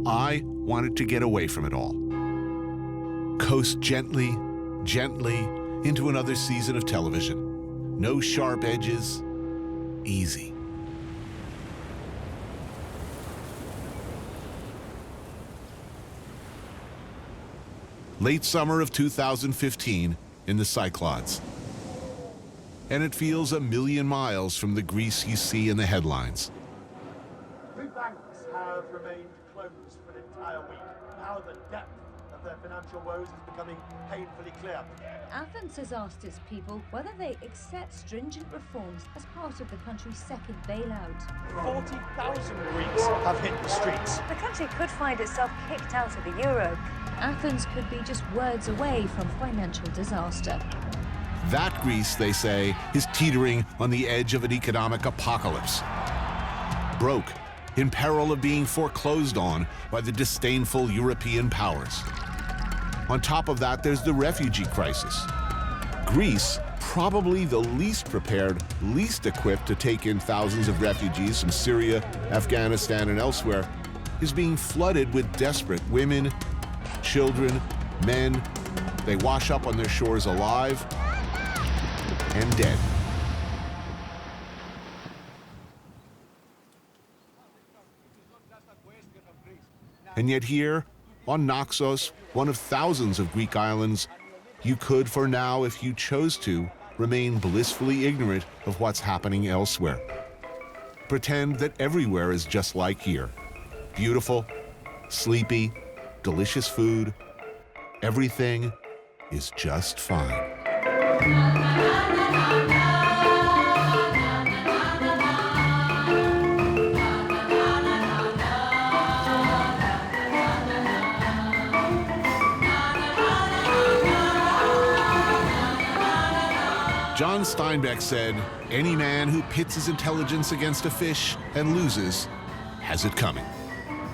I wanted to get away from it all. Coast gently, gently into another season of television. No sharp edges, easy. Late summer of 2015 in the Cyclades. And it feels a million miles from the Greece you see in the headlines. Food banks have remained closed for an entire week. Now the depth of their financial woes is becoming painfully clear. Athens has asked its people whether they accept stringent reforms as part of the country's second bailout. 40,000 Greeks have hit the streets. The country could find itself kicked out of the euro. Athens could be just words away from financial disaster. That Greece, they say, is teetering on the edge of an economic apocalypse. Broke, in peril of being foreclosed on by the disdainful European powers. On top of that, there's the refugee crisis. Greece, probably the least prepared, least equipped to take in thousands of refugees from Syria, Afghanistan, and elsewhere, is being flooded with desperate women, children, men. They wash up on their shores alive and dead. And yet here, on Naxos, one of thousands of Greek islands, you could, for now, if you chose to, remain blissfully ignorant of what's happening elsewhere. Pretend that everywhere is just like here. Beautiful, sleepy, delicious food. Everything is just fine. John Steinbeck said, "Any man who pits his intelligence against a fish and loses has it coming."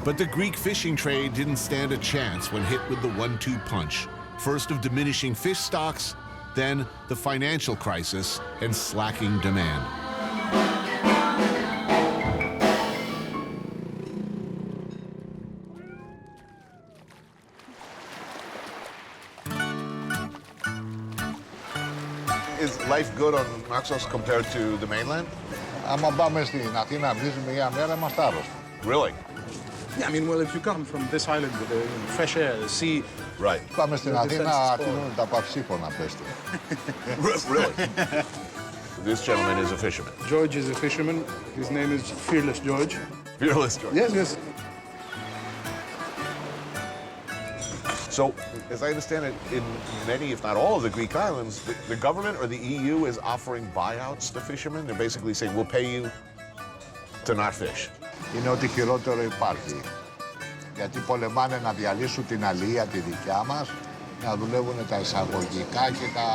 But the Greek fishing trade didn't stand a chance when hit with the 1-2 punch. First of diminishing fish stocks, then the financial crisis and slacking demand. Is life good on Naxos compared to the mainland? Άμα πάμε στην Αθήνα, βρίσκουμε μια μέρα, είμαστε άρρωστοι. Really? Yeah, I mean, well, if you come from this island with the fresh air, the sea... Right. Πάμε στην Αθήνα, αφήνουν τα παυσίφωνα, πες του. Really? This gentleman is a fisherman. George is a fisherman. His name is Fearless George. Fearless George. Yes, yes. So, as I understand it, in many, if not all of the Greek islands, the government or the EU is offering buyouts to fishermen. They're basically saying, we'll pay you to not fish. Είναι ό,τι χειρότερο υπάρχει. Γιατί πολεμάνε να διαλύσουν την αλληλεία τη δικιά μας, να δουλεύουν τα εισαγωγικά και τα...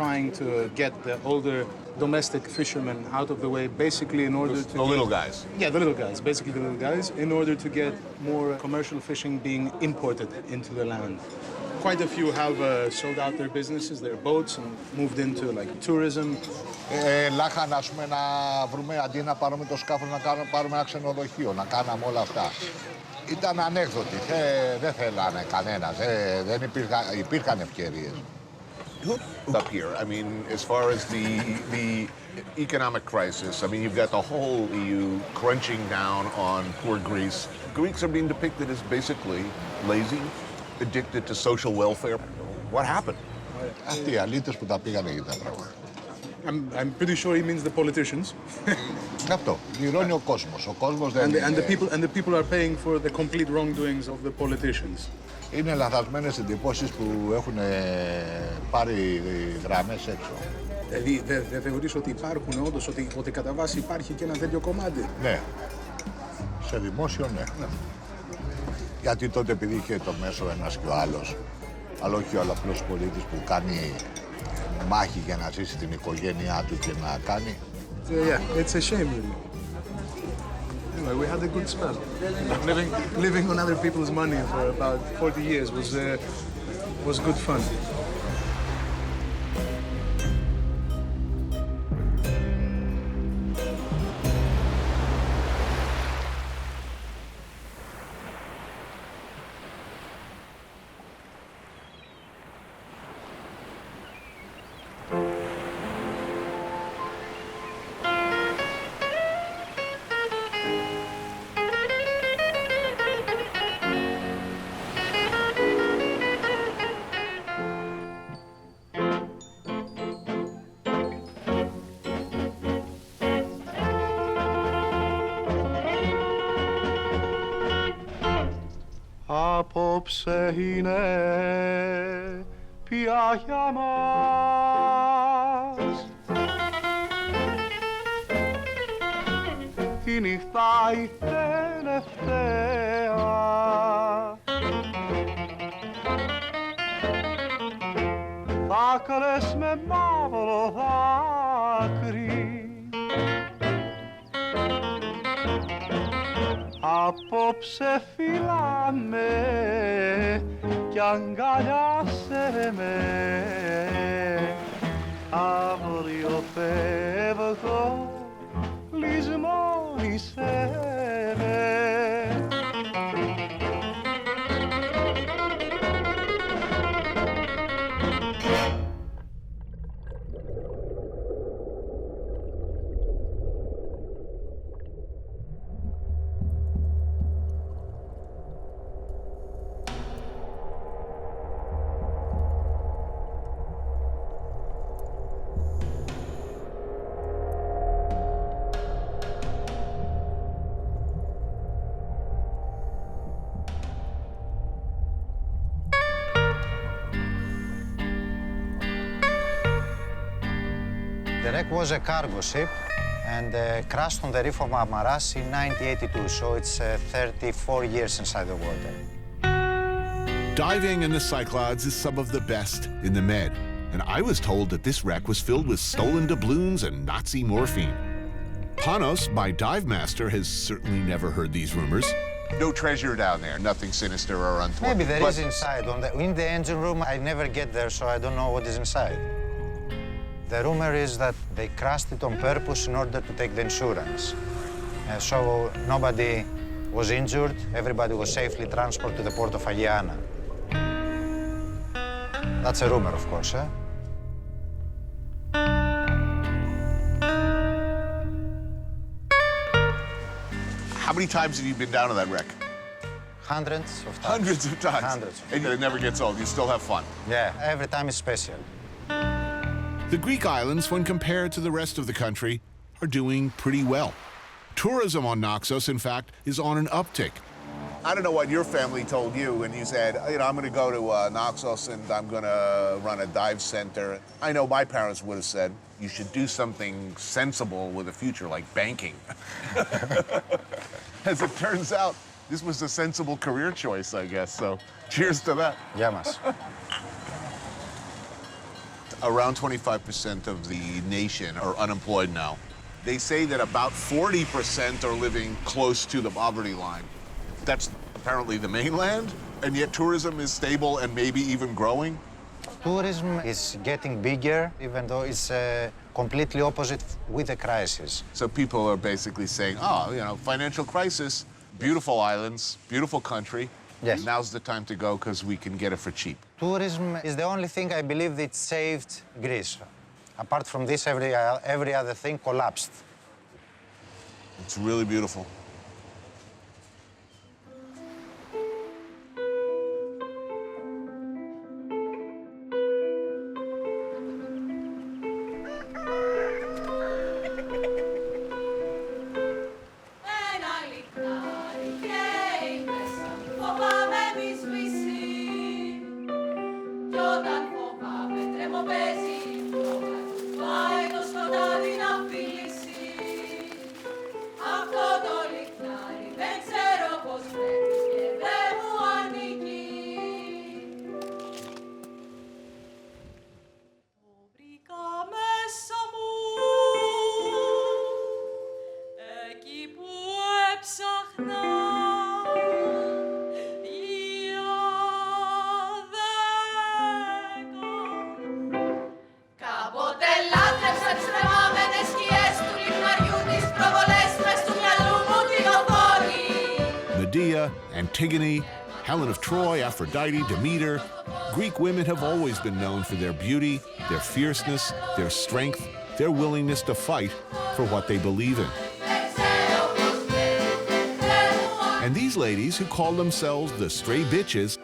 Trying to get the older domestic fishermen out of the way, basically in order to... The little guys. Yeah, the little guys, basically the little guys, in order to get more commercial fishing being imported into the land. Quite a few have sold out their businesses, their boats, and moved into like tourism. Λάχαν, ας πούμε, να βρούμε, αντί να πάρουμε το σκάφος, να πάρουμε ένα ξενοδοχείο, να κάναμε όλα αυτά. Ήταν ανέκδοτοι, δεν θέλανε κανένας, δεν υπήρχαν ευκαιρίες. Up here, I mean, as far as the economic crisis, I mean, you've got the whole EU crunching down on poor Greece. Greeks are being depicted as basically lazy, addicted to social welfare. What happened? Αυτοί οι αλήτες που τα πήγανε για τα πράγματα. I'm pretty sure he means the politicians. Αυτό, πληρώνει ο κόσμος. Ο κόσμος δεν and the people are paying for the complete wrongdoings of the politicians. Είναι λαθασμένες εντυπώσεις που έχουν πάρει γραμμές έξω. Δηλαδή, δεν θεωρείς ότι υπάρχουν όντως, ότι κατά βάση υπάρχει και ένα τέτοιο κομμάτι? Ναι. Σε δημόσιο, ναι. Γιατί τότε, επειδή είχε το μέσο ένας και ο άλλος, αλλά όχι ο απλός πολίτης που κάνει μάχη για να ζήσει την οικογένειά του και να κάνει. Yeah, it's a shame, really. Anyway, we had a good spell. Living on other people's money for about 40 years was good fun. Απόψε είναι πια για μας. Η νύχτα η τελευταία θα κλαις με μαύρο δάκρυ. Απόψε φυλάμε κι αγκαλιάσέ με. Αύριο φεύγω, λησμόνησέ με. The wreck was a cargo ship and crashed on the reef of Marmaras in 1982, so it's 34 years inside the water. Diving in the Cyclops is some of the best in the Med, and I was told that this wreck was filled with stolen doubloons and Nazi morphine. Panos, my dive master, has certainly never heard these rumors. No treasure down there, nothing sinister or untoward. Maybe there is inside. In the engine room, I never get there, so I don't know what is inside. The rumor is that they crashed it on purpose in order to take the insurance. So nobody was injured, everybody was safely transported to the port of Agiana. That's a rumor, of course, eh? How many times have you been down to that wreck? Hundreds of times. Hundreds of times. Hundreds. And it never gets old. You still have fun. Yeah, every time is special. The Greek islands, when compared to the rest of the country, are doing pretty well. Tourism on Naxos, in fact, is on an uptick. I don't know what your family told you when you said, you know, I'm going to go to Naxos and I'm going to run a dive center. I know my parents would have said, you should do something sensible with a future, like banking. As it turns out, this was a sensible career choice, I guess. So cheers to that. Yamas. Around 25% of the nation are unemployed now. They say that about 40% are living close to the poverty line. That's apparently the mainland, and yet tourism is stable and maybe even growing. Tourism is getting bigger, even though it's completely opposite with the crisis. So people are basically saying, oh, you know, financial crisis, beautiful islands, beautiful country. Yes. Now's the time to go because we can get it for cheap. Tourism is the only thing I believe that saved Greece. Apart from this, every other thing collapsed. It's really beautiful. Medea, Antigone, Helen of Troy, Aphrodite, Demeter. Greek women have always been known for their beauty, their fierceness, their strength, their willingness to fight for what they believe in. And these ladies who call themselves the stray bitches,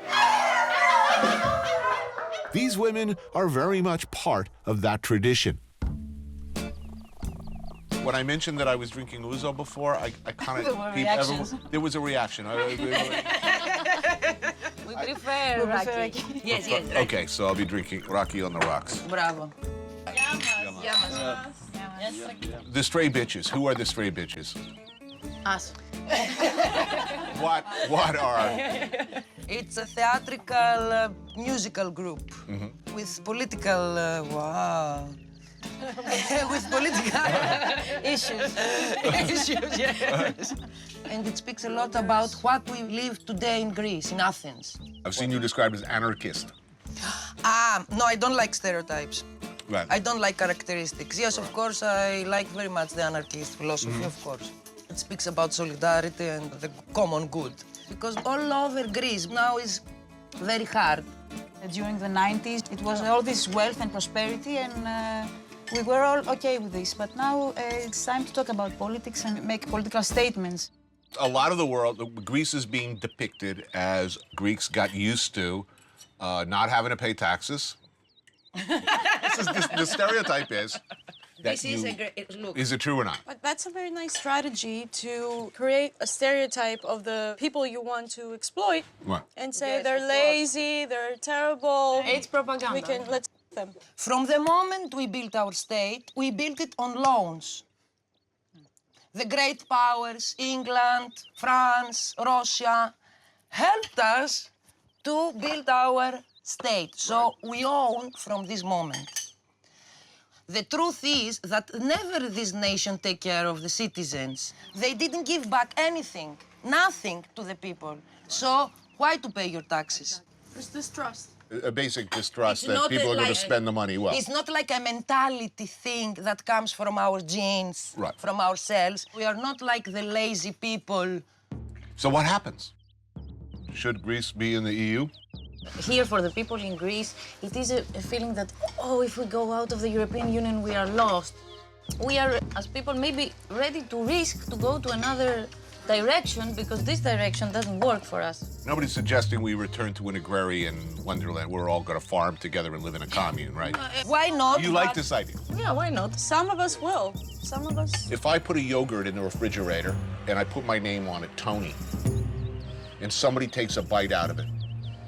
these women are very much part of that tradition. When I mentioned that I was drinking ouzo before, I kind of... There was a reaction. We prefer raki. Yes, yes. Raki. Okay, so I'll be drinking raki on the rocks. Bravo. The stray bitches. Who are the stray bitches? Us. What are? It's a theatrical musical group with political, wow. With political issues. Issues, yes. And it speaks a lot about what we live today in Greece, in Athens. I've seen you described as anarchist. No, I don't like stereotypes. Right. I don't like characteristics. Yes, of course, I like very much the anarchist philosophy, of course. It speaks about solidarity and the common good. Because all over Greece now is very hard. During the 90s, it was all this wealth and prosperity, and we were all okay with this. But now it's time to talk about politics and make political statements. A lot of the world, Greece is being depicted as Greeks got used to not having to pay taxes. The stereotype is that look. Is it true or not? But that's a very nice strategy to create a stereotype of the people you want to exploit. What? And say they're lazy, they're terrible. It's propaganda. Let's them. From the moment we built our state, we built it on loans. The great powers, England, France, Russia, helped us to build our state. So we own from this moment. The truth is that never this nation take care of the citizens. They didn't give back anything, nothing to the people. So why to pay your taxes? There's distrust. A basic distrust It's that not people are going to like- spend the money well. It's not like a mentality thing that comes from our genes, Right. from ourselves. We are not like the lazy people. So what happens? Should Greece be in the EU? Here, for the people in Greece, it is a feeling that, oh, if we go out of the European Union, we are lost. We are, as people, maybe ready to risk to go to another direction because this direction doesn't work for us. Nobody's suggesting we return to an agrarian wonderland. We're all going to farm together and live in a commune, right? Why not? You like this idea? Yeah, why not? Some of us will. Some of us. If I put a yogurt in the refrigerator and I put my name on it, Tony, and somebody takes a bite out of it,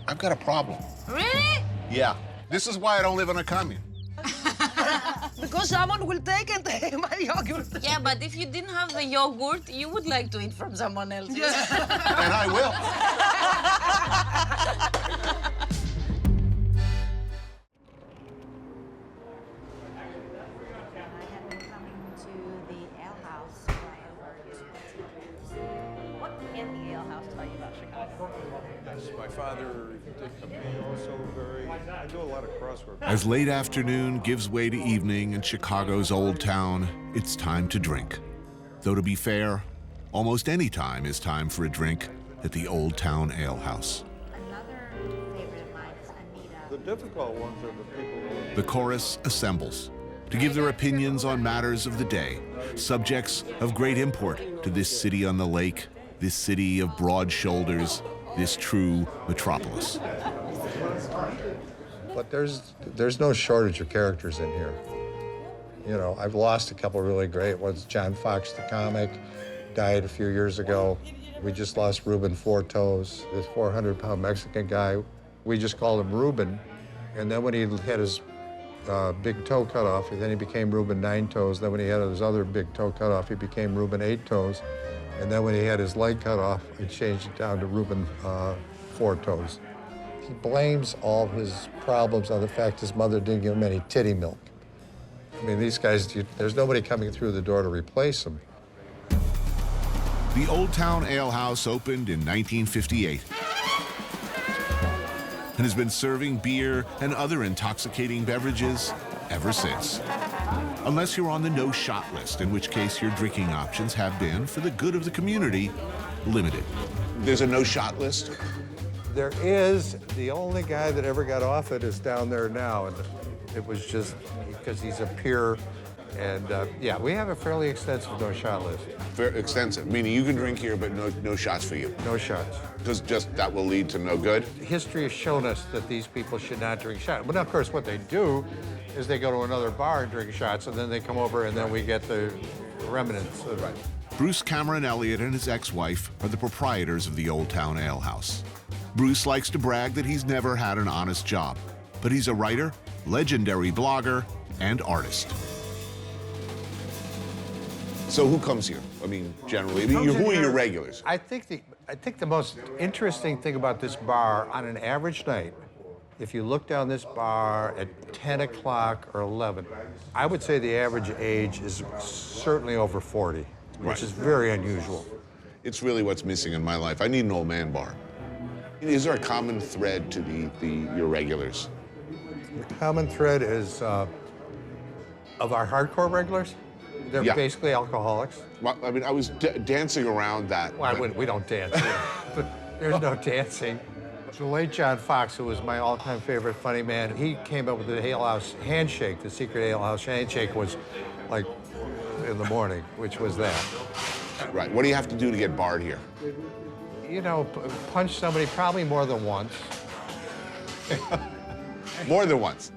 I've got a problem. Really? Yeah. This is why I don't live in a commune. Because someone will take and take my yogurt. Yeah, but if you didn't have the yogurt, you would like to eat from someone else's. And I will. My father did me also very... I do a lot of crossword. As late afternoon gives way to evening in Chicago's Old Town, it's time to drink. Though to be fair, almost any time is time for a drink at the Old Town Ale House. Another favorite of mine is Anita. The difficult ones are the people who... The chorus assembles to give their opinions on matters of the day, subjects of great import to this city on the lake, this city of broad shoulders, this true metropolis. But there's no shortage of characters in here. You know, I've lost a couple really great ones. John Fox, the comic, died a few years ago. We just lost Ruben Four Toes, this 400-pound Mexican guy. We just called him Ruben. And then when he had his big toe cut off, then he became Ruben Nine Toes. Then when he had his other big toe cut off, he became Ruben Eight Toes. And then when he had his leg cut off, I changed it down to Ruben Four Toes. He blames all of his problems on the fact his mother didn't give him any titty milk. I mean, these guys, there's nobody coming through the door to replace them. The Old Town Ale House opened in 1958 and has been serving beer and other intoxicating beverages ever since. Unless you're on the no-shot list, in which case your drinking options have been, for the good of the community, limited. There's a no-shot list? There is. The only guy that ever got off it is down there now, and it was just because he's a peer. And yeah, we have a fairly extensive no-shot list. Very extensive, meaning you can drink here, but no shots for you. No shots. Just that will lead to no good? History has shown us that these people should not drink shots. But of course, what they do is they go to another bar and drink shots, and then they come over, and then we get the remnants of it. Bruce Cameron Elliott and his ex-wife are the proprietors of the Old Town Ale House. Bruce likes to brag that he's never had an honest job, but he's a writer, legendary blogger, and artist. So who comes here? I mean, generally, I mean, who are your regulars? I think the most interesting thing about this bar on an average night, if you look down this bar at 10 o'clock or 11, I would say the average age is certainly over 40, which is very unusual. It's really what's missing in my life. I need an old man bar. Is there a common thread to your regulars? The common thread is of our hardcore regulars. They're basically alcoholics. Well, I mean, I was dancing around that. Well, we don't dance here. There's no dancing. The late John Fox, who was my all-time favorite funny man, he came up with the Ale House handshake. The secret Ale House handshake was like in the morning, which was that. Right. What do you have to do to get barred here? You know, punch somebody probably more than once. More than once.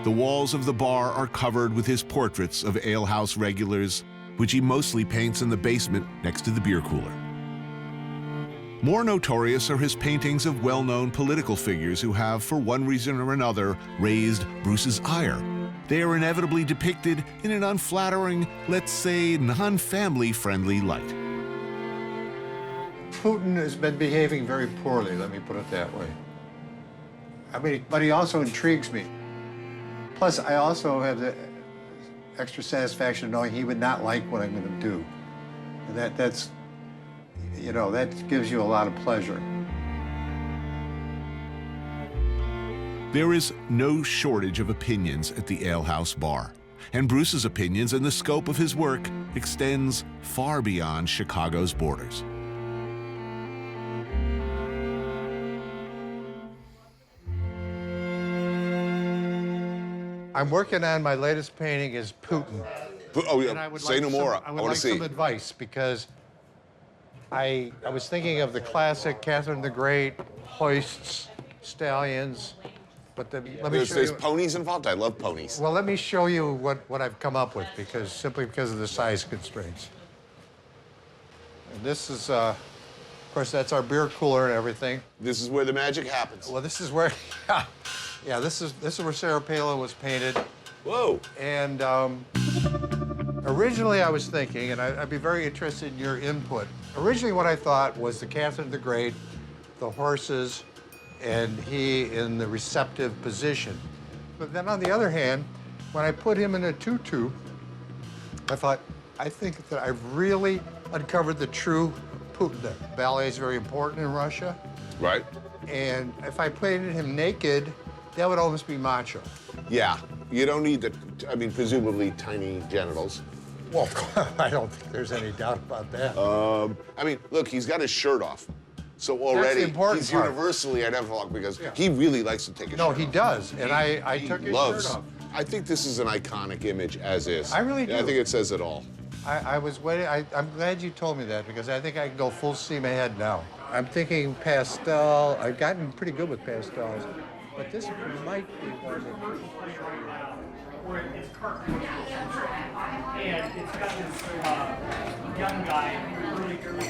The walls of the bar are covered with his portraits of alehouse regulars, which he mostly paints in the basement next to the beer cooler. More notorious are his paintings of well-known political figures who have, for one reason or another, raised Bruce's ire. They are inevitably depicted in an unflattering, let's say, non-family-friendly light. Putin has been behaving very poorly, let me put it that way. I mean, but he also intrigues me. Plus, I also have the extra satisfaction of knowing he would not like what I'm going to do. And that's, you know, that gives you a lot of pleasure. There is no shortage of opinions at the alehouse bar, and Bruce's opinions and the scope of his work extends far beyond Chicago's borders. I'm working on my latest painting is Putin. Oh, yeah. Say no more. I want to see. Some advice because I was thinking of the classic Catherine the Great, hoists, stallions, but let me show you. There's ponies involved. I love ponies. Well, let me show you what I've come up with simply because of the size constraints. And this is, of course, that's our beer cooler and everything. This is where the magic happens. Well, this is where. Yeah, this is where Sarah Palin was painted. Whoa. And originally I was thinking, and I'd be very interested in your input. Originally what I thought was the Catherine the Great, the horses, and he in the receptive position. But then on the other hand, when I put him in a tutu, I thought, I think that I've really uncovered the true Putin there. Ballet is very important in Russia. Right. And if I painted him naked, that would almost be macho. Yeah, you don't need I mean, presumably tiny genitals. Well, I don't think there's any doubt about that. I mean, look, he's got his shirt off. So already, he's universally identifiable because he really likes to take his shirt off. No, he does, and I took his shirt off. I think this is an iconic image, as is. I really do. I think it says it all. I was waiting, I'm glad you told me that because I think I can go full steam ahead now. I'm thinking pastel. I've gotten pretty good with pastels. But this might be one of where it's cartoon, and it's got this young guy, really early,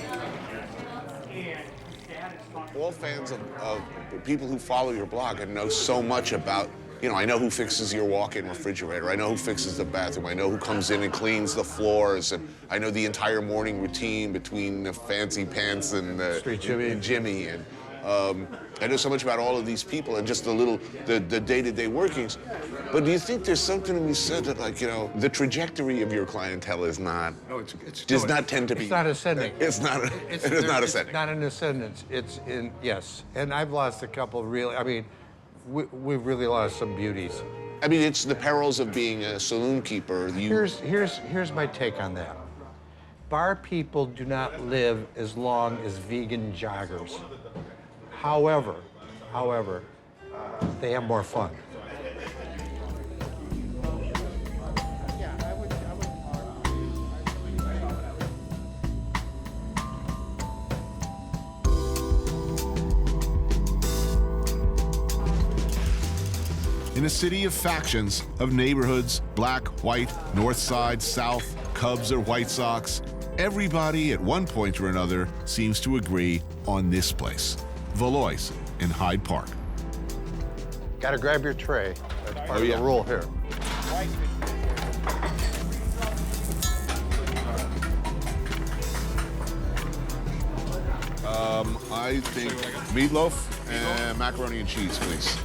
and his dad is talking. All fans of people who follow your blog and know so much about, you know, I know who fixes your walk-in refrigerator, I know who fixes the bathroom, I know who comes in and cleans the floors, and I know the entire morning routine between the Fancy Pants and Street Jimmy. Jimmy. And I know so much about all of these people and just the day-to-day workings. But do you think there's something to be said that, like, you know, the trajectory of your clientele is not, does not tend to be. It's not ascending. It's not ascending. It's not an ascendance. It's in, yes. And I've lost a couple really, I mean, we've really lost some beauties. I mean, it's the perils of being a saloon keeper. Here's my take on that. Bar people do not live as long as vegan joggers. However, they have more fun. In a city of factions, of neighborhoods, black, white, north side, south, Cubs or White Sox, everybody at one point or another seems to agree on this place, Valois in Hyde Park. Got to grab your tray. That's part of the rule here. I think meatloaf and macaroni and cheese, please.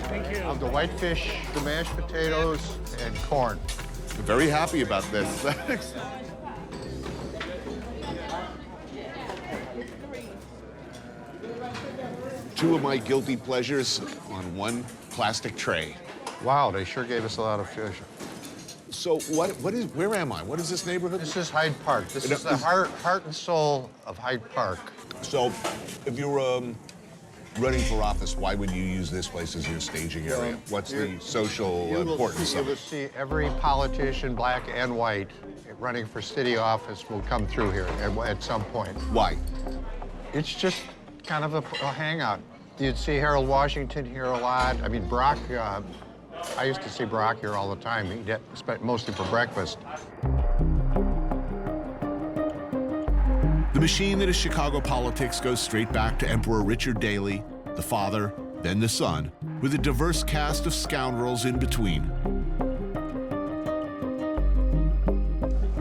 Thank you. Of the whitefish, the mashed potatoes, and corn. I'm very happy about this. Two of my guilty pleasures on one plastic tray. Wow, they sure gave us a lot of fish. So where am I? What is this neighborhood? This is Hyde Park. This is the heart and soul of Hyde Park. So if you're running for office, why would you use this place as your staging area? What's the social importance You of will it? see every politician, black and white, running for city office will come through here at some point. Why? It's just kind of a hangout. You'd see Harold Washington here a lot. I mean, Brock, I used to see Brock here all the time. He spent mostly for breakfast. The machine that is Chicago politics goes straight back to Emperor Richard Daley, the father, then the son, with a diverse cast of scoundrels in between.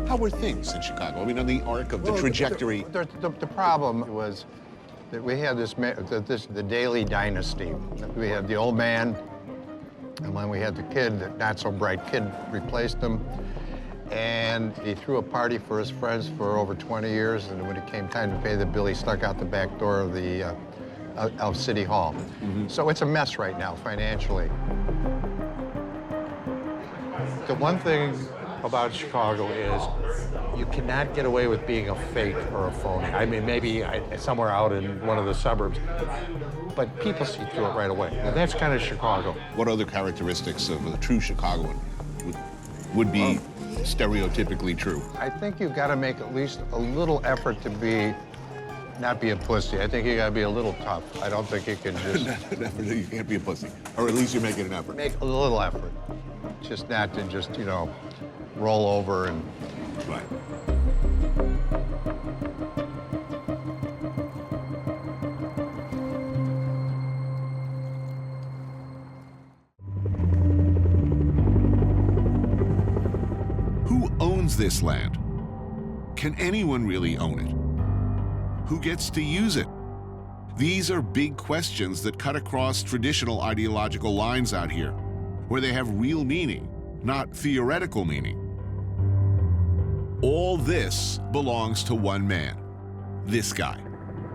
How were things in Chicago? I mean, on the arc of the trajectory. The problem was that we had the Daley dynasty. We had the old man, and when we had the kid, the not so bright kid replaced him. And he threw a party for his friends for over 20 years, and when it came time to pay the bill, he stuck out the back door of the of City Hall. So it's a mess right now financially. The one thing about Chicago is you cannot get away with being a fake or a phony. I mean, maybe somewhere out in one of the suburbs, but people see through it right away. And that's kind of Chicago. What other characteristics of a true Chicagoan would be stereotypically true? I think you've got to make at least a little effort to not be a pussy. I think you got to be a little tough. I don't think you can just... You can't be a pussy. Or at least you're making an effort. Make a little effort. Just not to just, roll over and... Right. Who owns this land? Can anyone really own it? Who gets to use it? These are big questions that cut across traditional ideological lines out here, where they have real meaning, not theoretical meaning. All this belongs to one man, this guy,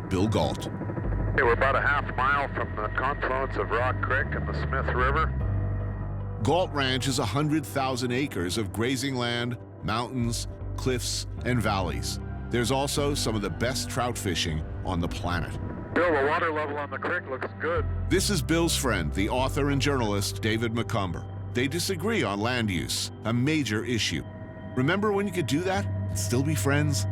Bill Galt. Okay, we're about a half mile from the confluence of Rock Creek and the Smith River. Galt Ranch is 100,000 acres of grazing land, mountains, cliffs, and valleys. There's also some of the best trout fishing on the planet. Bill, the water level on the creek looks good. This is Bill's friend, the author and journalist David McCumber. They disagree on land use, a major issue. Remember when you could do that and still be friends?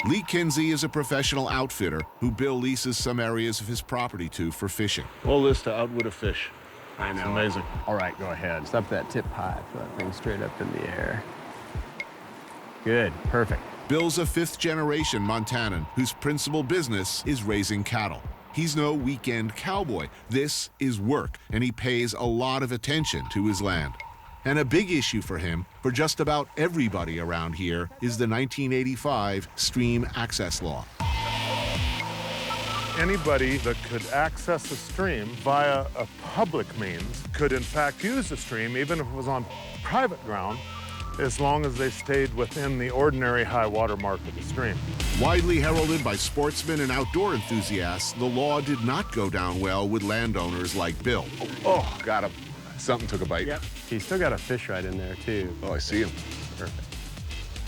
Lee Kinsey is a professional outfitter who Bill leases some areas of his property to for fishing. Pull this to outwit a fish. I know. It's amazing. All right, go ahead. Stop that tip high. Throw that thing straight up in the air. Good, perfect. Bill's a fifth-generation Montanan whose principal business is raising cattle. He's no weekend cowboy. This is work, and he pays a lot of attention to his land. And a big issue for him, for just about everybody around here, is the 1985 Stream Access Law. Anybody that could access a stream via a public means could in fact use the stream, even if it was on private ground, as long as they stayed within the ordinary high water mark of the stream. Widely heralded by sportsmen and outdoor enthusiasts, the law did not go down well with landowners like Bill. Oh, got him. Something took a bite. Yep. He's still got a fish right in there, too. Oh, I see him. Perfect.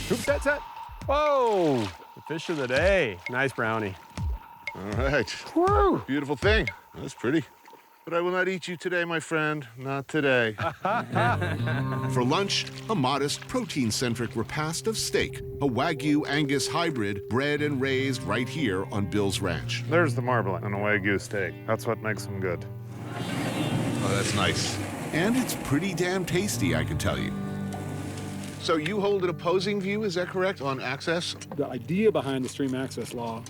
Hoop set. Whoa! The fish of the day. Nice brownie. All right. Woo! Beautiful thing. That's pretty. But I will not eat you today, my friend. Not today. For lunch, a modest, protein-centric repast of steak, a Wagyu Angus hybrid bred and raised right here on Bill's Ranch. There's the marbling on a Wagyu steak. That's what makes them good. Oh, that's nice. And it's pretty damn tasty, I can tell you. So you hold an opposing view, is that correct, on access? The idea behind the stream access law,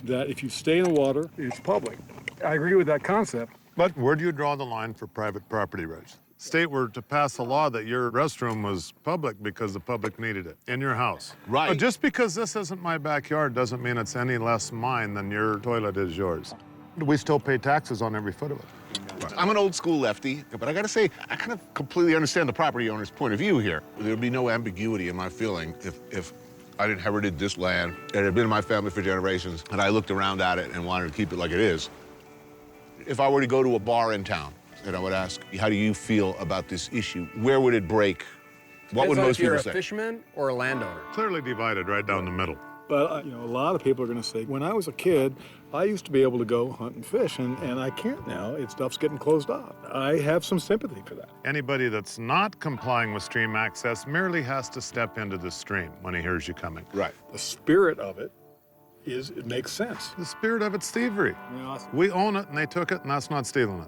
that if you stay in the water, it's public. I agree with that concept. But where do you draw the line for private property rights? State were to pass a law that your restroom was public because the public needed it in your house. Right. But just because this isn't my backyard doesn't mean it's any less mine than your toilet is yours. We still pay taxes on every foot of it. I'm an old school lefty, but I gotta say, I kind of completely understand the property owner's point of view here. There'd be no ambiguity in my feeling if I'd inherited this land, it had been in my family for generations, and I looked around at it and wanted to keep it like it is. If I were to go to a bar in town, and I would ask, how do you feel about this issue? Where would it break? What would most people say? If you're a fisherman or a landowner. Clearly divided right down the middle. But, you know, a lot of people are going to say, when I was a kid, I used to be able to go hunt and fish, and I can't now. Stuff's getting closed off. I have some sympathy for that. Anybody that's not complying with stream access merely has to step into the stream when he hears you coming. Right. The spirit of it is, it makes sense. The spirit of it's thievery. Yeah. We own it, and they took it, and that's not stealing it.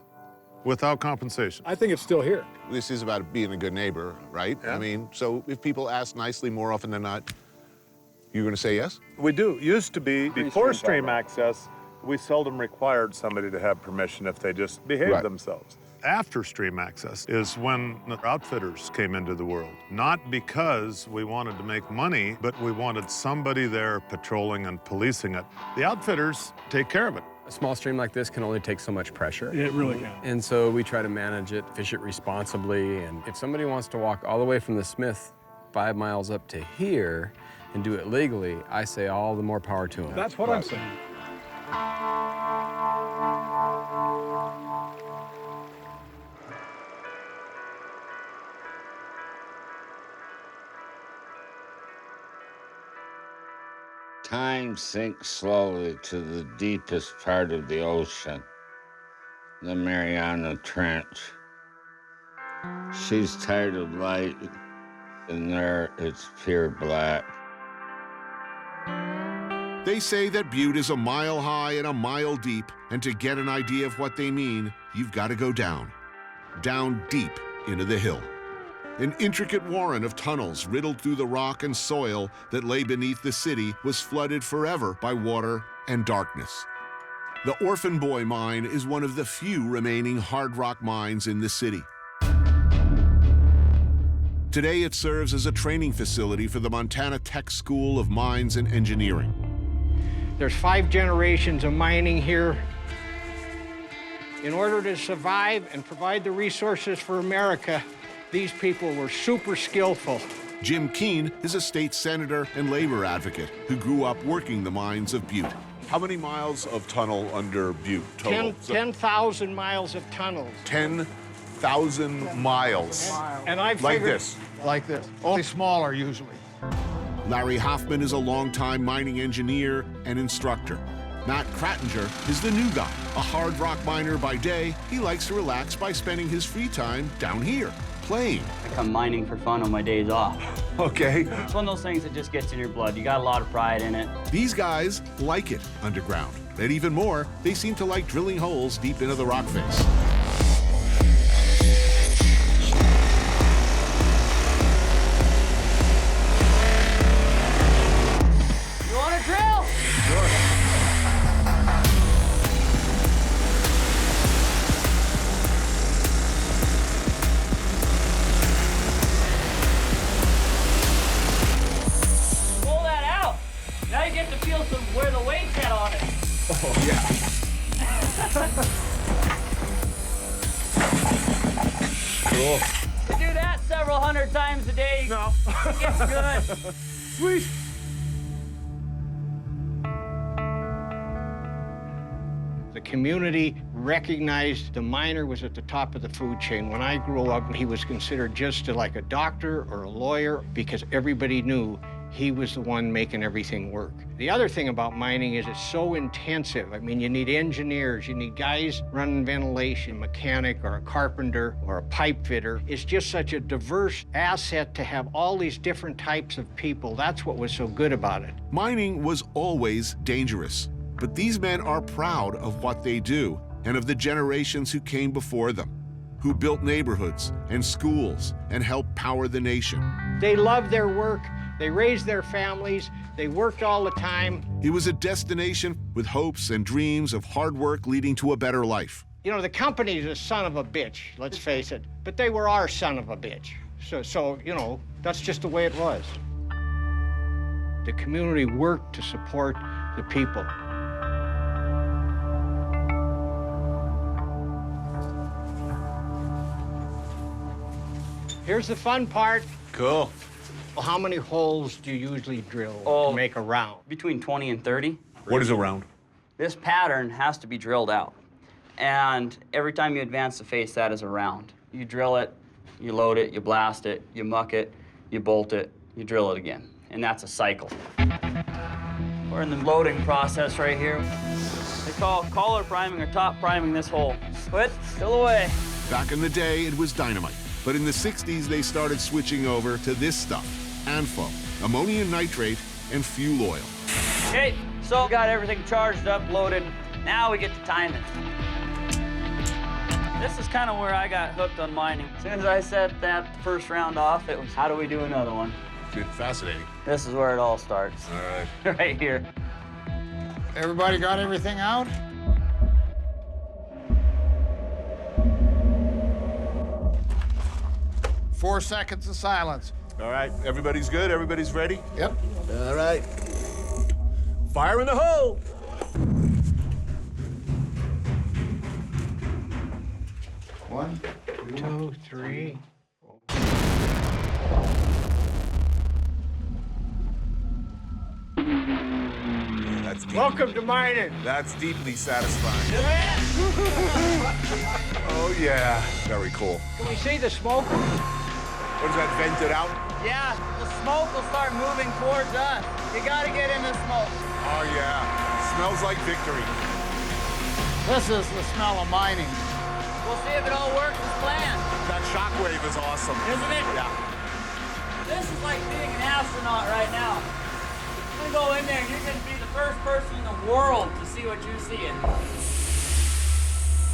Without compensation. I think it's still here. This is about being a good neighbor, right? Yeah. I mean, so if people ask nicely more often than not, you're gonna say yes? We do. Used to be, before stream access, we seldom required somebody to have permission if they just behaved themselves. After stream access is when the outfitters came into the world. Not because we wanted to make money, but we wanted somebody there patrolling and policing it. The outfitters take care of it. A small stream like this can only take so much pressure. It really can. And so we try to manage it, fish it responsibly. And if somebody wants to walk all the way from the Smith 5 miles up to here and do it legally, I say all the more power to them. That's what I'm saying. Time sinks slowly to the deepest part of the ocean, the Mariana Trench. She's tired of light, and there it's pure black. They say that Butte is a mile high and a mile deep, and to get an idea of what they mean, you've got to go down deep into the hill. An intricate warren of tunnels riddled through the rock and soil that lay beneath the city was flooded forever by water and darkness. The Orphan Boy Mine is one of the few remaining hard rock mines in the city. Today it serves as a training facility for the Montana Tech School of Mines and Engineering. There's 5 generations of mining here. In order to survive and provide the resources for America, these people were super skillful. Jim Keene is a state senator and labor advocate who grew up working the mines of Butte. How many miles of tunnel under Butte total? 10,000 miles of tunnels. 10,000 miles. And I Like figured, this. Like this. Only smaller, usually. Larry Hoffman is a longtime mining engineer and instructor. Matt Krattinger is the new guy. A hard rock miner by day, he likes to relax by spending his free time down here, playing. I come mining for fun on my days off. Okay. It's one of those things that just gets in your blood. You got a lot of pride in it. These guys like it underground. And even more, they seem to like drilling holes deep into the rock face. You want to drill? Pull that out. Now you get to feel where the weight's at on it. Oh, yeah. Cool. You do that several hundred times a day. No. It gets good. Sweet. The community recognized the miner was at the top of the food chain. When I grew up, he was considered just like a doctor or a lawyer because everybody knew he was the one making everything work. The other thing about mining is it's so intensive. I mean, you need engineers, you need guys running ventilation, a mechanic or a carpenter or a pipe fitter. It's just such a diverse asset to have all these different types of people. That's what was so good about it. Mining was always dangerous, but these men are proud of what they do and of the generations who came before them, who built neighborhoods and schools and helped power the nation. They loved their work, they raised their families, they worked all the time. It was a destination with hopes and dreams of hard work leading to a better life. You know, the company's a son of a bitch, let's face it, but they were our son of a bitch. So you know, that's just the way it was. The community worked to support the people. Here's the fun part. Cool. Well, how many holes do you usually drill to make a round? Between 20 and 30. What is a round? This pattern has to be drilled out. And every time you advance the face, that is a round. You drill it, you load it, you blast it, you muck it, you bolt it, you drill it again. And that's a cycle. We're in the loading process right here. They call collar priming or top priming this hole. Split, fill away. Back in the day, it was dynamite. But in the 60s, they started switching over to this stuff, ANFO, ammonium nitrate, and fuel oil. Okay, so got everything charged up, loaded. Now we get to time it. This is kind of where I got hooked on mining. As soon as I set that first round off, it was, how do we do another one? Dude, fascinating. This is where it all starts. All right. Right here. Everybody got everything out? Four seconds of silence. All right, everybody's good? Everybody's ready? Yep. All right. Fire in the hole! One, two, three. Yeah, that's deep. Welcome to mining. That's deeply satisfying. Oh, yeah. Very cool. Can we see the smoke? What is that, vented out? Yeah, the smoke will start moving towards us. You gotta get in the smoke. Oh, yeah. Smells like victory. This is the smell of mining. We'll see if it all works as planned. That shockwave is awesome. Isn't it? Yeah. This is like being an astronaut right now. You're gonna go in there and you're gonna be the first person in the world to see what you're seeing.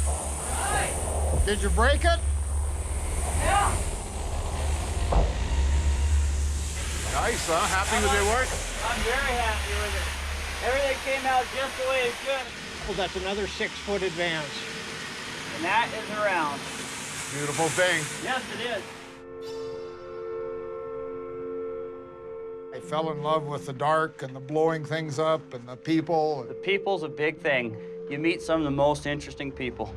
All right. Did you break it? Yeah. Nice, huh? Happy with your work? I'm very happy with it. Everything came out just the way it should. Well, that's another 6-foot advance. And that is around. Beautiful thing. Yes, it is. I fell in love with the dark and the blowing things up and the people. The people's a big thing. You meet some of the most interesting people.